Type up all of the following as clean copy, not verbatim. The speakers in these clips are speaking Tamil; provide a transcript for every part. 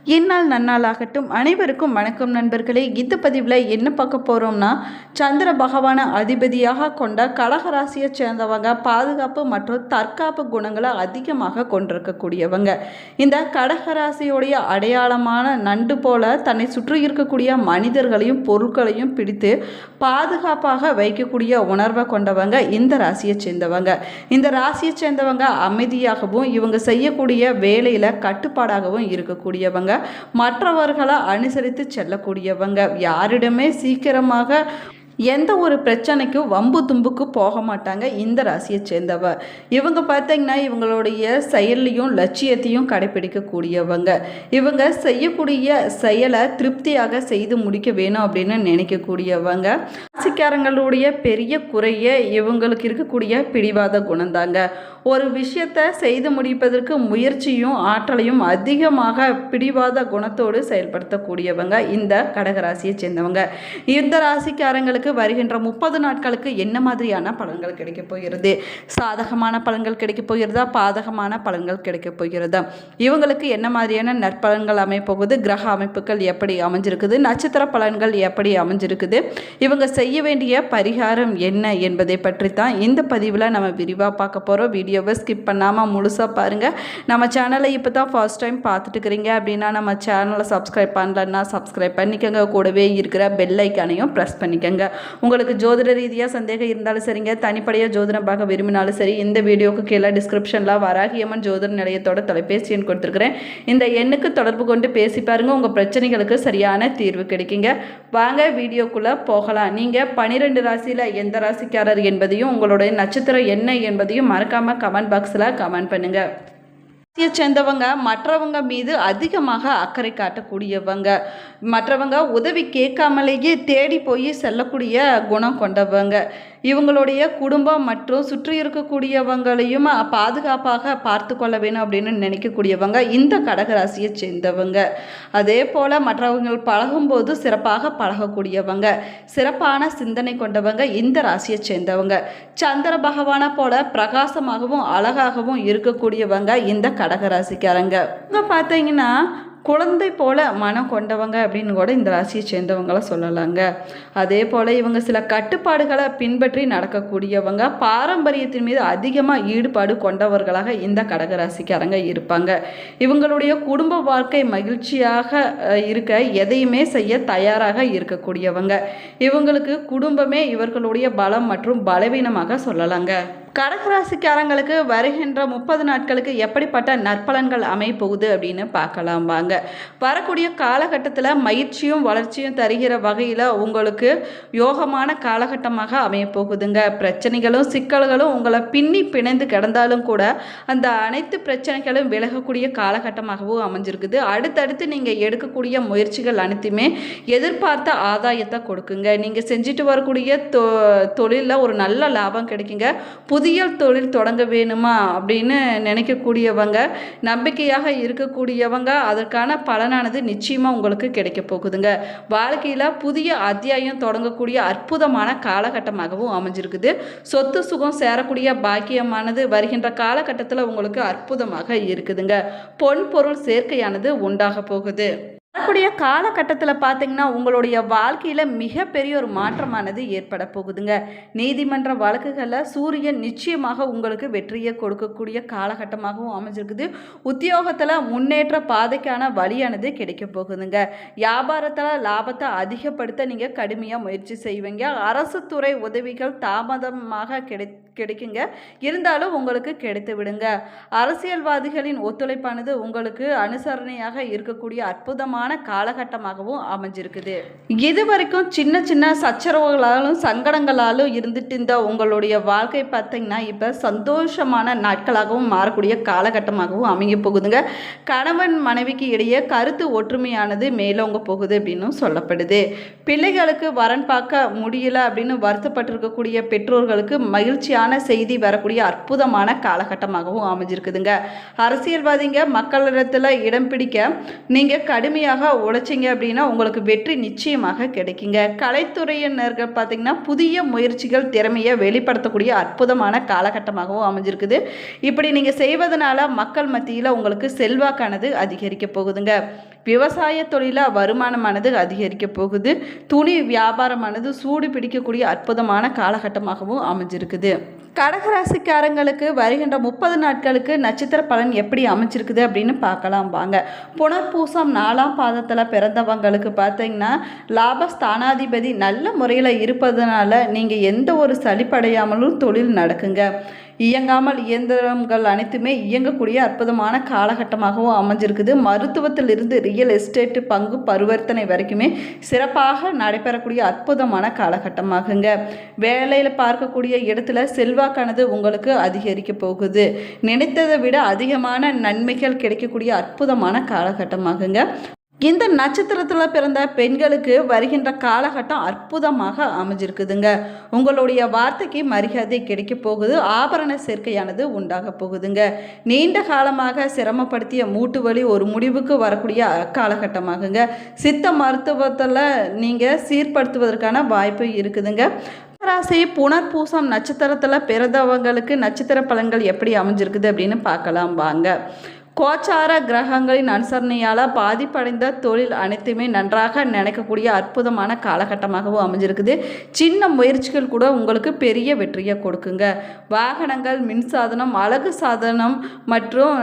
இந்நாள் நன்னாளாகட்டும். அனைவருக்கும் வணக்கம் நண்பர்களே. இந்த பதிவில் என்ன பார்க்க போகிறோம்னா, சந்திர பகவானை அதிபதியாக கொண்ட கடகராசியை சேர்ந்தவங்க பாதுகாப்பு மற்றும் தற்காப்பு குணங்களை அதிகமாக கொண்டிருக்கக்கூடியவங்க. இந்த கடகராசியுடைய அடையாளமான நண்டு போல தன்னை சுற்றி இருக்கக்கூடிய மனிதர்களையும் பொருட்களையும் பிடித்து பாதுகாப்பாக வைக்கக்கூடிய உணர்வை கொண்டவங்க இந்த ராசியை சேர்ந்தவங்க. இந்த ராசியை சேர்ந்தவங்க அமைதியாகவும் இவங்க செய்யக்கூடிய வேலையில் கட்டுப்பாடாகவும் இருக்கக்கூடியவங்க. மற்றவர்களை அனுசரித்து செல்லக்கூடியவங்க. யாரிடமே சீக்கிரமாக எந்த ஒரு பிரச்சனைக்கும் வம்பு தும்புக்கு போக மாட்டாங்க இந்த ராசியை சேர்ந்தவ. இவங்க பார்த்தீங்கன்னா இவங்களுடைய செயலையும் லட்சியத்தையும் கடைபிடிக்கக்கூடியவங்க. இவங்க செய்யக்கூடிய செயலை திருப்தியாக செய்து முடிக்க வேணும் அப்படின்னு நினைக்கக்கூடியவங்க. ராசிக்காரங்களுடைய பெரிய குறையே இவங்களுக்கு இருக்கக்கூடிய பிடிவாத குணம்தாங்க. ஒரு விஷயத்தை செய்து முடிப்பதற்கு முயற்சியும் ஆற்றலையும் அதிகமாக பிடிவாத குணத்தோடு செயல்படுத்தக்கூடியவங்க இந்த கடகராசியை சேர்ந்தவங்க. இந்த ராசிக்காரங்களுக்கு வருகின்ற 30 நாட்களுக்கு என்ன மாதிரியான பலன்கள் கிடைக்க போகிறது? சாதகமான பலன்கள் கிடைக்க போகிறதா, பாதகமான பலன்கள் கிடைக்க போகிறதா? இவங்களுக்கு என்ன மாதிரியான நற்பலன்கள் அமைப்போகுது? கிரக அமைப்புகள் எப்படி அமைஞ்சிருக்குது? நட்சத்திர பலன்கள் எப்படி அமைஞ்சிருக்குது? இவங்க செய்ய வேண்டிய பரிகாரம் என்ன என்பதை பற்றி தான் இந்த பதிவில் நம்ம விரிவாக பார்க்க போகிறோம். வீடியோவை ஸ்கிப் பண்ணாமல் முழுசாக பாருங்கள். நம்ம சேனலை இப்போ தான் ஃபர்ஸ்ட் டைம் பார்த்துட்டு இருக்கிறீங்க அப்படின்னா நம்ம சேனலை சப்ஸ்கிரைப் பண்ணலன்னா சப்ஸ்கிரைப் பண்ணிக்கோங்க. கூடவே இருக்கிற பெல் ஐக்கானையும் ப்ரெஸ் பண்ணிக்கோங்க. உங்களுக்கு ஜோதிட ரீதியாக சந்தேகம் இருந்தாலும் சரிங்க, தனிப்படையாக ஜோதிடம் பார்க்க விரும்பினாலும் சரி, இந்த வீடியோக்கு கீழே டிஸ்கிரிப்ஷனில் வராகியம்மன் ஜோதிட நிலையத்தோட தொலைபேசி எண் கொடுத்துருக்குறேன். இந்த எண்ணுக்கு தொடர்பு கொண்டு பேசி பாருங்கள். உங்கள் பிரச்சனைகளுக்கு சரியான தீர்வு கிடைக்குங்க. வாங்க வீடியோக்குள்ளே போகலாம். நீங்கள் 12 ராசியில் எந்த ராசிக்காரர் என்பதையும் உங்களுடைய நட்சத்திரம் என்ன என்பதையும் மறக்காமல் கமெண்ட் பாக்ஸில் கமெண்ட் பண்ணுங்கள். சேர்ந்தவங்க மற்றவங்க மீது அதிகமாக அக்கறை காட்டக்கூடியவங்க. மற்றவங்க உதவி கேட்காமலேயே தேடி போய் செல்லக்கூடிய குணம் கொண்டவங்க. இவங்களுடைய குடும்பம் மற்றும் சுற்றி இருக்கக்கூடியவங்களையும் பாதுகாப்பாக பார்த்து கொள்ள வேணும் அப்படின்னு நினைக்கக்கூடியவங்க இந்த கடகராசியை சேர்ந்தவங்க. அதே போல் மற்றவங்க பழகும்போது சிறப்பாக பழகக்கூடியவங்க. சிறப்பான சிந்தனை கொண்டவங்க இந்த ராசியை சேர்ந்தவங்க. சந்திர பகவானை போல பிரகாசமாகவும் அழகாகவும் இருக்கக்கூடியவங்க இந்த கடகராசிக்காரங்க. இவங்க பார்த்தீங்கன்னா குழந்தை போல மனம் கொண்டவங்க அப்படின்னு கூட இந்த ராசியை சேர்ந்தவங்களை சொல்லலாங்க. அதே போல் இவங்க சில கட்டுப்பாடுகளை பின்பற்றி நடக்கக்கூடியவங்க. பாரம்பரியத்தின் மீது அதிகமாக ஈடுபாடு கொண்டவர்களாக இந்த கடகராசிக்காரங்க இருப்பாங்க. இவங்களுடைய குடும்ப வாழ்க்கை மகிழ்ச்சியாக இருக்க எதையுமே செய்ய தயாராக இருக்கக்கூடியவங்க. இவங்களுக்கு குடும்பமே இவர்களுடைய பலம் மற்றும் பலவீனமாக சொல்லலாங்க. கடகராசிக்காரங்களுக்கு வருகின்ற 30 நாட்களுக்கு எப்படிப்பட்ட நற்பலன்கள் அமைப்போகுது அப்படின்னு பார்க்கலாம் வாங்க. வரக்கூடிய காலகட்டத்தில் மகிழ்ச்சியும் வளர்ச்சியும் தருகிற வகையில் உங்களுக்கு யோகமான காலகட்டமாக அமையப்போகுதுங்க. பிரச்சனைகளும் சிக்கல்களும் உங்களை பின்னி பிணைந்து கிடந்தாலும் கூட அந்த அனைத்து பிரச்சனைகளும் விலகக்கூடிய காலகட்டமாகவும் அமைஞ்சிருக்குது. அடுத்தடுத்து நீங்கள் எடுக்கக்கூடிய முயற்சிகள் அனைத்துமே எதிர்பார்த்த ஆதாயத்தை கொடுக்குங்க. நீங்கள் செஞ்சுட்டு வரக்கூடிய தொழிலில் ஒரு நல்ல லாபம் கிடைக்குங்க. புதிய தொழில் தொடங்க வேணுமா அப்படின்னு நினைக்கக்கூடியவங்க, நம்பிக்கையாக இருக்கக்கூடியவங்க, அதற்கான பலனானது நிச்சயமாக உங்களுக்கு கிடைக்க போகுதுங்க. வாழ்க்கையில் புதிய அத்தியாயம் தொடங்கக்கூடிய அற்புதமான காலகட்டமாகவும் அமைஞ்சிருக்குது. சொத்து சுகம் சேரக்கூடிய பாக்கியமானது வருகின்ற காலகட்டத்தில் உங்களுக்கு அற்புதமாக இருக்குதுங்க. பொன் பொருள் சேர்க்கையானது உண்டாக போகுது. வரக்கூடிய காலகட்டத்தில் பார்த்தீங்கன்னா உங்களுடைய வாழ்க்கையில் மிகப்பெரிய ஒரு மாற்றமானது ஏற்பட போகுதுங்க. நீதிமன்ற வழக்குகளில் சூரியன் நிச்சயமாக உங்களுக்கு வெற்றியை கொடுக்கக்கூடிய காலகட்டமாகவும் அமைஞ்சிருக்குது. உத்தியோகத்தில் முன்னேற்ற பாதைக்கான வழியானது கிடைக்க போகுதுங்க. வியாபாரத்தில் லாபத்தை அதிகப்படுத்த நீங்கள் கடுமையாக முயற்சி செய்வீங்க. அரசு துறை உதவிகள் தாமதமாக கிடைக்குங்க, இருந்தாலும் உங்களுக்கு கிடைத்து விடுங்க. அரசியல்வாதிகளின் ஒத்துழைப்பானது உங்களுக்கு அனுசரணையாக இருக்கக்கூடிய அற்புதமான காலகட்டமாகவும் அமைஞ்சிருக்குது. இது வரைக்கும் சின்ன சின்ன சச்சரவுகளாலும் சங்கடங்களாலும் இருந்துட்டு இந்த உங்களுடைய வாழ்க்கை பார்த்தீங்கன்னா இப்போ சந்தோஷமான நாட்களாகவும் மாறக்கூடிய காலகட்டமாகவும் அமைய போகுதுங்க. கணவன் மனைவிக்கு இடையே கருத்து ஒற்றுமையானது மேலோங்க போகுது அப்படின்னு சொல்லப்படுது. பிள்ளைகளுக்கு வரன் பார்க்க முடியல அப்படின்னு வருத்தப்பட்டிருக்கக்கூடிய பெற்றோர்களுக்கு மகிழ்ச்சியான செய்தி வரக்கூடிய அற்புதமான காலகட்டமாகவும் அமைஞ்சிருக்குதுங்க. அரசியல்வாதிங்க மக்களிடத்தில் இடம் பிடிக்க நீங்கள் கடுமையாக உழைச்சிங்க அப்படின்னா உங்களுக்கு வெற்றி நிச்சயமாக கிடைக்குங்க. கலைத்துறையினர்கள் பார்த்தீங்கன்னா புதிய முயற்சிகள் திறமையை வெளிப்படுத்தக்கூடிய அற்புதமான காலகட்டமாகவும் அமைஞ்சிருக்குது. இப்படி நீங்கள் செய்வதனால மக்கள் மத்தியில் உங்களுக்கு செல்வாக்கானது அதிகரிக்க போகுதுங்க. விவசாய தொழில வருமானமானது அதிகரிக்க போகுது. துணி வியாபாரமானது சூடு பிடிக்கக்கூடிய அற்புதமான காலகட்டமாகவும் அமைஞ்சிருக்குது. கடகராசிக்காரங்களுக்கு வருகின்ற 30 நாட்களுக்கு நட்சத்திர பலன் எப்படி அமைச்சிருக்குது அப்படின்னு பார்க்கலாம் வாங்க. புனர்பூசம் 4ஆம் பாதத்தில் பிறந்தவங்களுக்கு பார்த்தீங்கன்னா லாபஸ்தானாதிபதி நல்ல முறையில் இருப்பதனால நீங்கள் எந்த ஒரு சலிப்படையாமலும் தொழில் நடக்குங்க. இயங்காமல் இயந்திரங்கள் அனைத்துமே இயங்கக்கூடிய அற்புதமான காலகட்டமாகவும் அமைஞ்சிருக்குது. மருத்துவத்திலிருந்து ரியல் எஸ்டேட்டு பங்கு பரிவர்த்தனை வரைக்குமே சிறப்பாக நடைபெறக்கூடிய அற்புதமான காலகட்டமாகுங்க. வேலையில் பார்க்கக்கூடிய இடத்துல செல்வாக்கானது உங்களுக்கு அதிகரிக்க போகுது. நினைத்ததை விட அதிகமான நன்மைகள் கிடைக்கக்கூடிய அற்புதமான காலகட்டமாகுங்க. இந்த நட்சத்திரத்தில் பிறந்த பெண்களுக்கு வருகின்ற காலகட்டம் அற்புதமாக அமைஞ்சிருக்குதுங்க. உங்களுடைய வார்த்தைக்கு மரியாதை கிடைக்க போகுது. ஆபரண சேர்க்கையானது உண்டாக போகுதுங்க. நீண்ட காலமாக சிரமப்படுத்திய மூட்டு வலி ஒரு முடிவுக்கு வரக்கூடிய காலகட்டமாகுங்க. சித்த மருத்துவத்தில் நீங்கள் சீர்படுத்துவதற்கான வாய்ப்பு இருக்குதுங்க. ராசி புனர்பூசம் நட்சத்திரத்தில் பிறந்தவங்களுக்கு நட்சத்திர பலன்கள் எப்படி அமைஞ்சிருக்குது அப்படின்னு பார்க்கலாம் வாங்க. கோச்சார கிரகங்களின் அனுசரணையால் பாதிப்படைந்த தொழில் அனைத்துமே நன்றாக நினைக்கக்கூடிய அற்புதமான காலகட்டமாகவும் அமைஞ்சிருக்குது. சின்ன முயற்சிகள் கூட உங்களுக்கு பெரிய வெற்றியை கொடுக்குங்க. வாகனங்கள், மின்சாதனம், அழகு சாதனம் மற்றும்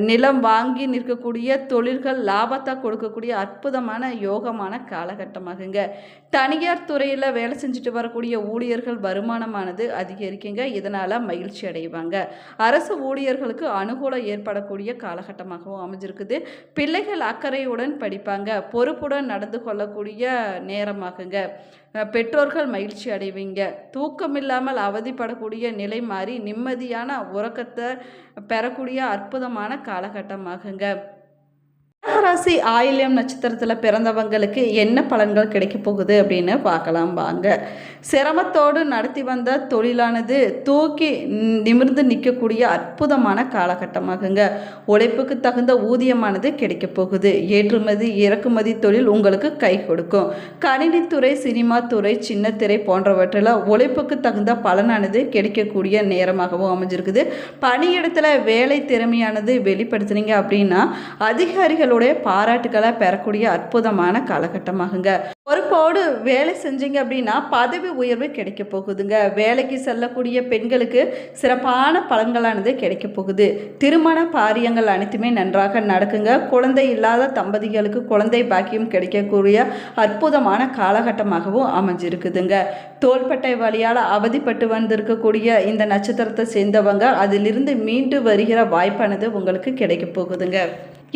நிலம் வாங்கி நிற்கக்கூடிய தொழில்கள் லாபத்தை கொடுக்கக்கூடிய அற்புதமான யோகமான காலகட்டமாகுங்க. தனியார் துறையில் வேலை செஞ்சுட்டு வரக்கூடிய ஊழியர்கள் வருமானமானது அதிகரிக்குங்க. இதனால் மகிழ்ச்சி அடைவாங்க. அரசு ஊழியர்களுக்கு அனுகூலம் ஏற்படக்கூடிய காலகட்டமாகவும் அமைஞ்சிருக்குது. பிள்ளைகள் அக்கறையுடன் படிப்பாங்க. பொறுப்புடன் நடந்து கொள்ளக்கூடிய நேரமாகுங்க. பெற்றோர்கள் மகிழ்ச்சி அடைவீங்க. தூக்கமில்லாமல் அவதிப்படக்கூடிய நிலை மாறி நிம்மதியான உறக்கத்தை பெறக்கூடிய அற்புதமான காலகட்டமாகுங்க. கடகராசி ஆயில்யம் நட்சத்திரத்தில் பிறந்தவங்களுக்கு என்ன பலன்கள் கிடைக்க போகுது அப்படின்னு பார்க்கலாம் வாங்க. சிரமத்தோடு நடத்தி வந்த தொழிலானது தூக்கி நிமிர்ந்து நிற்கக்கூடிய அற்புதமான காலகட்டமாகுங்க. உழைப்புக்கு தகுந்த ஊதியமானது கிடைக்க போகுது. ஏற்றுமதி இறக்குமதி தொழில் உங்களுக்கு கை கொடுக்கும். கணினித்துறை, சினிமா துறை, சின்ன திரை போன்றவற்றில் உழைப்புக்கு தகுந்த பலனானது கிடைக்கக்கூடிய நேரமாகவும் அமைஞ்சிருக்குது. பணியிடத்தில் வேலை திறமையானது வெளிப்படுத்துனீங்க அப்படின்னா அதிகாரிகள் பாராட்டுக்களை பெறக்கூடிய அற்புதமான காலகட்டமாகுங்க. பொறுப்போடு வேலை செஞ்சீங்க அப்படின்னா பதவி உயர்வு கிடைக்க போகுதுங்க. வேலைக்கு செல்லக்கூடிய பெண்களுக்கு சிறப்பான பலன்களானது கிடைக்க போகுது. திருமண காரியங்கள் அனைத்துமே நன்றாக நடக்குங்க. குழந்தை இல்லாத தம்பதிகளுக்கு குழந்தை பாக்கியம் கிடைக்கக்கூடிய அற்புதமான காலகட்டமாகவும் அமைஞ்சிருக்குதுங்க. தோள்பட்டை வழியால் அவதிப்பட்டு வந்திருக்கக்கூடிய இந்த நட்சத்திரத்தை சேர்ந்தவங்க அதிலிருந்து மீண்டு வருகிற வாய்ப்பானது உங்களுக்கு கிடைக்க போகுதுங்க.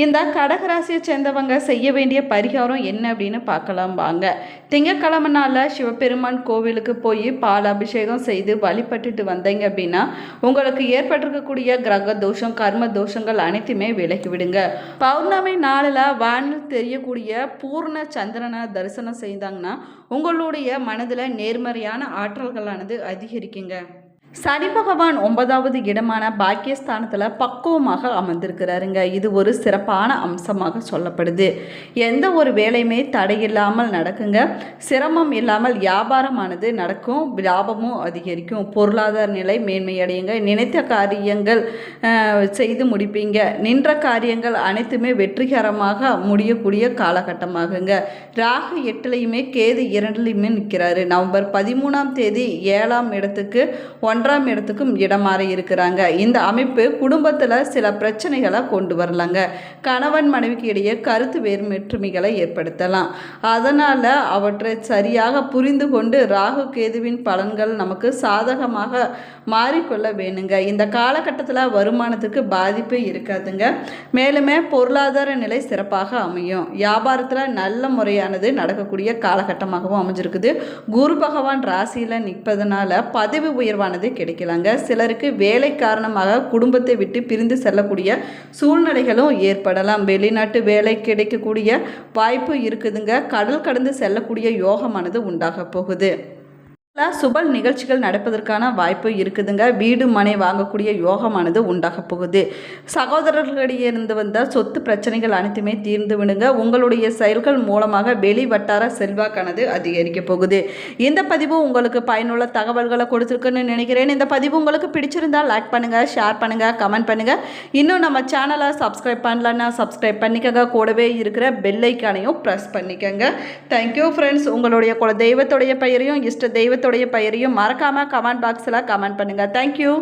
இந்த கடகராசியை சேர்ந்தவங்க செய்ய வேண்டிய பரிகாரம் என்ன அப்படின்னு பார்க்கலாம் வாங்க. திங்கட்கிழமை நாளில் சிவபெருமான் கோவிலுக்கு போய் பால் அபிஷேகம் செய்து வழிபட்டுட்டு வந்தீங்க அப்படின்னா உங்களுக்கு ஏற்பட்டிருக்கக்கூடிய கிரக தோஷம், கர்ம தோஷங்கள் அனைத்துமே விலக்கி விடுங்க. பௌர்ணமி நாளில் வானில் தெரியக்கூடிய பூர்ண சந்திரனை தரிசனம் செய்தாங்கன்னா உங்களுடைய மனதில் நேர்மறையான ஆற்றல்களானது அதிகரிக்குங்க. சனி பகவான் 9வது இடமான பாக்கியஸ்தானத்தில் பக்குவமாக அமர்ந்திருக்கிறாருங்க. இது ஒரு சிறப்பான அம்சமாக சொல்லப்படுது. எந்த ஒரு வேலையுமே தடையில்லாமல் நடக்குங்க. சிரமம் இல்லாமல் வியாபாரமானது நடக்கும். லாபமும் அதிகரிக்கும். பொருளாதார நிலை மேன்மையடையுங்க. நினைத்த காரியங்கள் செய்து முடிப்பீங்க. நின்ற காரியங்கள் அனைத்துமே வெற்றிகரமாக முடியக்கூடிய காலகட்டமாகுங்க. ராகு 8லையுமே கேது 2லையுமே நிற்கிறாரு. நவம்பர் 13ஆம் தேதி 7ஆம் இடத்துக்கு 1ஆம் இடத்துக்கும் இடமாறி இருக்கிறாங்க. இந்த அமைப்பு குடும்பத்தில் சில பிரச்சனைகளை கொண்டு வரலாங்க. கணவன் மனைவிக்கு இடையே கருத்து வேற்றுமைகளை ஏற்படுத்தலாம். அதனால் அவற்றை சரியாக புரிந்து கொண்டு ராகு கேதுவின் பலன்கள் நமக்கு சாதகமாக மாறிக்கொள்ள வேணுங்க. இந்த காலகட்டத்தில் வருமானத்துக்கு பாதிப்பு இருக்காதுங்க. மேலுமே பொருளாதார நிலை சிறப்பாக அமையும். வியாபாரத்தில் நல்ல முறையானது நடக்கக்கூடிய காலகட்டமாகவும் அமைஞ்சிருக்குது. குரு பகவான் ராசியில் நிற்பதனால பதவி உயர்வானது கிடைக்கலாங்க. சிலருக்கு வேலை காரணமாக குடும்பத்தை விட்டு பிரிந்து செல்லக்கூடிய சூழ்நிலைகளும் ஏற்படலாம். வெளிநாட்டு வேலை கிடைக்கக்கூடிய வாய்ப்பு இருக்குதுங்க. கடல் கடந்து செல்லக்கூடிய யோகமானது உண்டாக போகுது. சுப நிகழ்ச்சிகள் நடப்பதற்கான வாய்ப்பு இருக்குதுங்க. வீடு மனை வாங்கக்கூடிய யோகமானது உண்டாக போகுது. சகோதரர்களிடையே இருந்து வந்த சொத்து பிரச்சனைகள் அனைத்துமே தீர்ந்து விடுங்க. உங்களுடைய செயல்கள் மூலமாக வெளி வட்டார செல்வாக்கானது அதிகரிக்க போகுது. இந்த பதிவு உங்களுக்கு பயனுள்ள தகவல்களை கொடுத்துருக்குன்னு நினைக்கிறேன். இந்த பதிவு உங்களுக்கு பிடிச்சிருந்தால் லைக் பண்ணுங்கள், ஷேர் பண்ணுங்கள், கமெண்ட் பண்ணுங்கள். இன்னும் நம்ம சேனலை சப்ஸ்கிரைப் பண்ணலன்னா சப்ஸ்கிரைப் பண்ணிக்கங்க. கூடவே இருக்கிற பெல் ஐக்கானையும் ப்ரெஸ் பண்ணிக்கங்க. Thank you friends. உங்களுடைய குல தெய்வத்துடைய பெயரையும் இஷ்ட தெய்வத்துடைய பெயரையும் மறக்காமல் கமெண்ட் பாக்ஸில் கமெண்ட் பண்ணுங்கள். தேங்க்யூ.